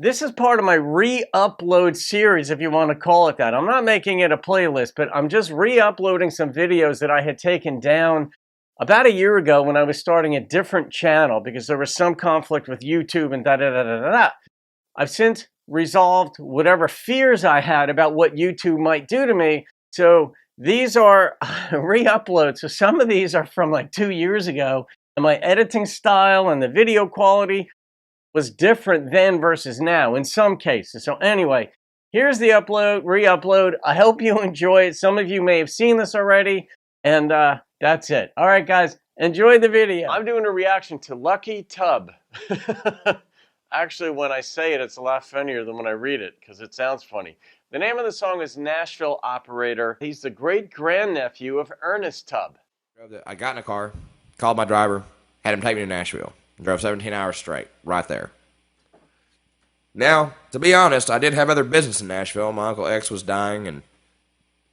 This is part of my re-upload series, if you want to call it that. I'm not making it a playlist, but I'm just re-uploading some videos that I had taken down about a year ago when I was starting a different channel because there was some conflict with YouTube and da-da-da-da-da-da. I've since resolved whatever fears I had about what YouTube might do to me. So these are re-uploads. So some of these are from like 2 years ago. And my editing style and the video quality was different then versus now in some cases. So anyway, here's the re-upload. I hope you enjoy it. Some of you may have seen this already. And that's it. All right, guys, enjoy the video. I'm doing a reaction to Lucky Tubb. Actually, when I say it, it's a lot funnier than when I read it because it sounds funny. The name of the song is Nashville Operator. He's the great-grandnephew of Ernest Tubb. I got in a car, called my driver, had him take me to Nashville. Drove 17 hours straight, right there. Now, to be honest, I did have other business in Nashville. My Uncle X was dying and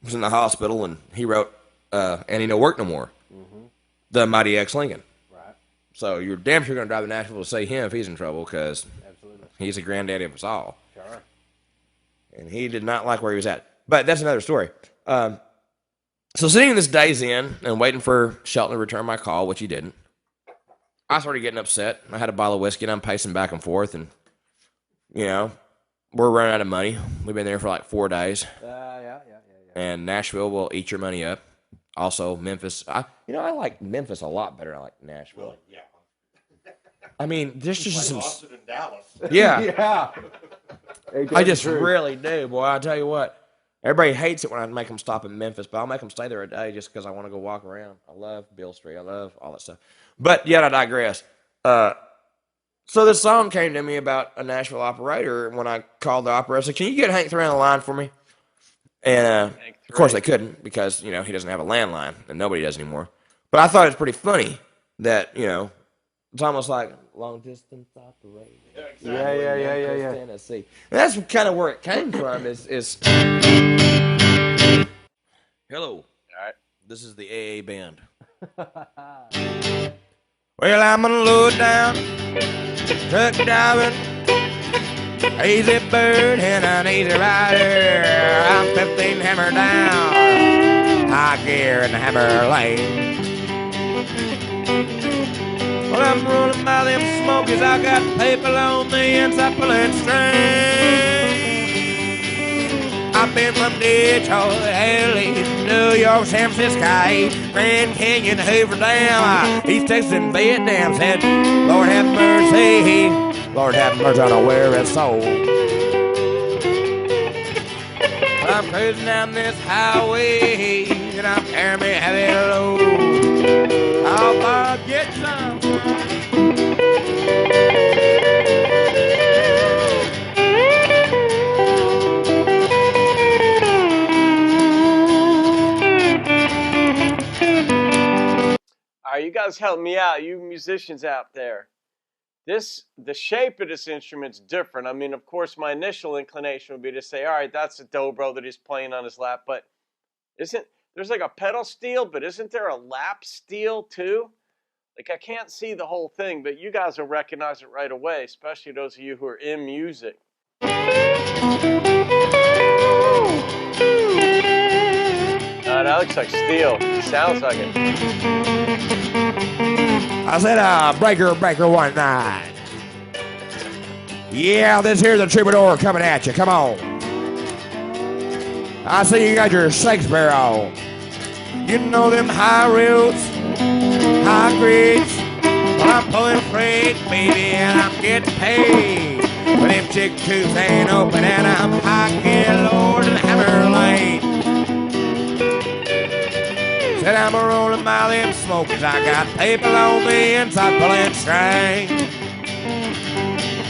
was in the hospital, and he wrote, and he no work no more. Mm-hmm. The Mighty X Lincoln. Right. So you're damn sure going to drive to Nashville to see him if he's in trouble, because he's the granddaddy of us all. Sure. And he did not like where he was at. But that's another story. So sitting this day's in and waiting for Shelton to return my call, which he didn't, I started getting upset. I had a bottle of whiskey, and I'm pacing back and forth, and, you know, we're running out of money. We've been there for like 4 days. Yeah. And Nashville will eat your money up. Also, Memphis. I like Memphis a lot better than I like Nashville. Well, yeah. I mean, there's just some... Austin and Dallas. Yeah. Yeah. I just really do, boy. I tell you what. Everybody hates it when I make them stop in Memphis, but I'll make them stay there a day just because I want to go walk around. I love Beale Street. I love all that stuff. But yet I digress. So this song came to me about a Nashville operator. When I called the operator, I said, "Can you get Hank Three on the line for me?" And of course they couldn't because, you know, he doesn't have a landline, and nobody does anymore. But I thought it was pretty funny that, you know, it's almost like long distance operator. Yeah, exactly. Yeah. Tennessee. And that's kind of where it came from. Is hello. All right. This is the AA band. Well, I'm gonna load down, truck driving, easy bird and an easy rider. I'm 15 hammer down, high gear in the hammer lane. Well, I'm rolling by them smokies, I got paper on the inside pulling string. I've been from Detroit, LA, New York, San Francisco, Grand Canyon, Hoover Dam, East Texas, and Vietnam. Said, Lord have mercy, Lord have mercy on a weary soul. Well, I'm cruising down this highway, and I'm carrying me heavy load. I'll get some. You guys help me out, you musicians out there. The shape of this instrument's different. I mean, of course, my initial inclination would be to say, all right, that's a dobro that he's playing on his lap, but there's like a pedal steel, but isn't there a lap steel too? Like, I can't see the whole thing, but you guys will recognize it right away, especially those of you who are in music. That looks like steel. Sounds like it. I said, breaker 19. Yeah, this here's the troubadour coming at you. Come on. I see you got your Shakespeare on. You know them high roads, high grades. Well, I'm pulling freight, baby, and I'm getting paid. But them chick tubes ain't open, and I'm high gear, Lord, and hammer lane. Said I'm a-rolling by them smokies, I got paper on the inside pulling string.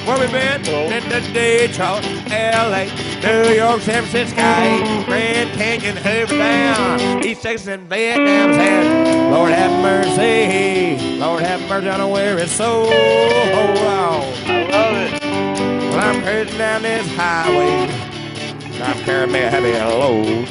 Where we been? Into Detroit, LA, New York, San Francisco, Grand Canyon, Hoover Dam, East Texas, and Vietnam. Said, Lord have mercy, Lord have mercy on a weary soul. I love it. Well, I'm cruising down this highway, and I'm carrying me a heavy load.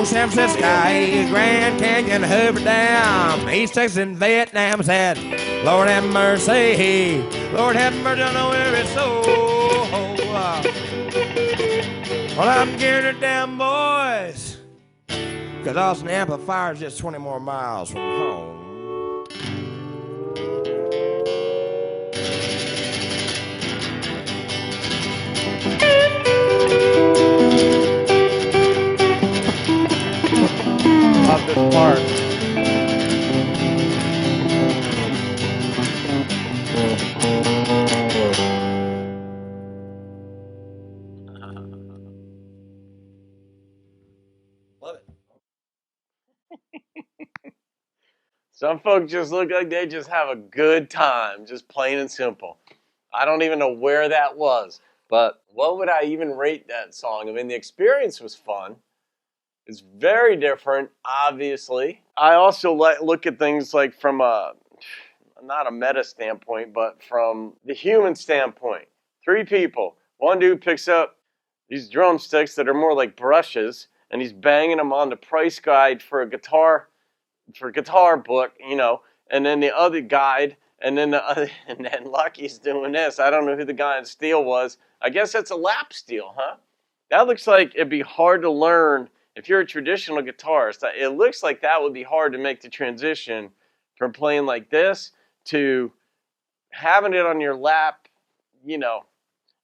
Long San Francisco, Grand Canyon, Hoover Dam, East Texas and Vietnam said, Lord have mercy, Lord have mercy on the weary soul. Well, I'm gearing it down, boys, because Austin Amplifier is just 20 more miles from home. Love this part. Love it. Some folks just look like they just have a good time, just plain and simple. I don't even know where that was, but what would I even rate that song? I mean, the experience was fun. It's very different, obviously. I also look at things like from not a meta standpoint, but from the human standpoint. 3 people. One dude picks up these drumsticks that are more like brushes, and he's banging them on the price guide for a guitar book, you know, and then the other guide, and then and then Lucky's doing this. I don't know who the guy in steel was. I guess that's a lap steel, huh? That looks like it'd be hard to learn if you're a traditional guitarist. It looks like that would be hard to make the transition from playing like this to having it on your lap. You know,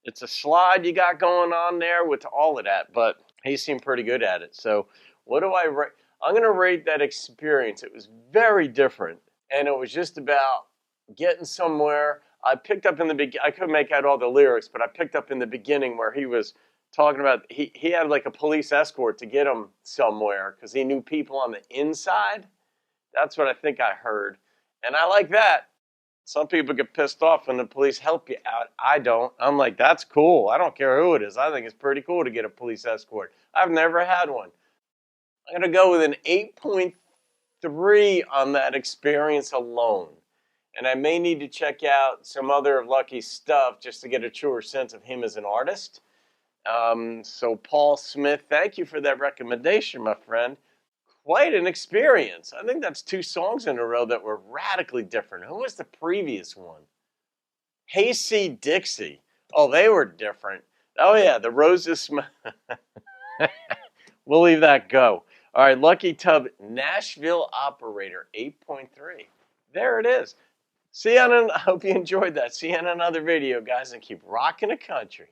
it's a slide you got going on there with all of that, but he seemed pretty good at it. So what do I rate? I'm going to rate that experience. It was very different, and it was just about getting somewhere. I picked up in the beginning, I couldn't make out all the lyrics, but I picked up in the beginning where he was talking about, he had like a police escort to get him somewhere because he knew people on the inside. That's what I think I heard, and I like that. Some people get pissed off when the police help you out. I don't. I'm like, that's cool. I don't care who it is. I think it's pretty cool to get a police escort. I've never had one. I'm going to go with an 8.3 on that experience alone. And I may need to check out some other of Lucky's stuff just to get a truer sense of him as an artist. So Paul Smith, thank you for that recommendation, my friend. Quite an experience. I think that's 2 songs in a row that were radically different. Who was the previous one? Hayseed Dixie. Oh, they were different. Oh, yeah, the Roses. We'll leave that go. All right, Lucky Tubb Nashville Operator 8.3. There it is. I hope you enjoyed that. See you in another video, guys, and keep rocking the country.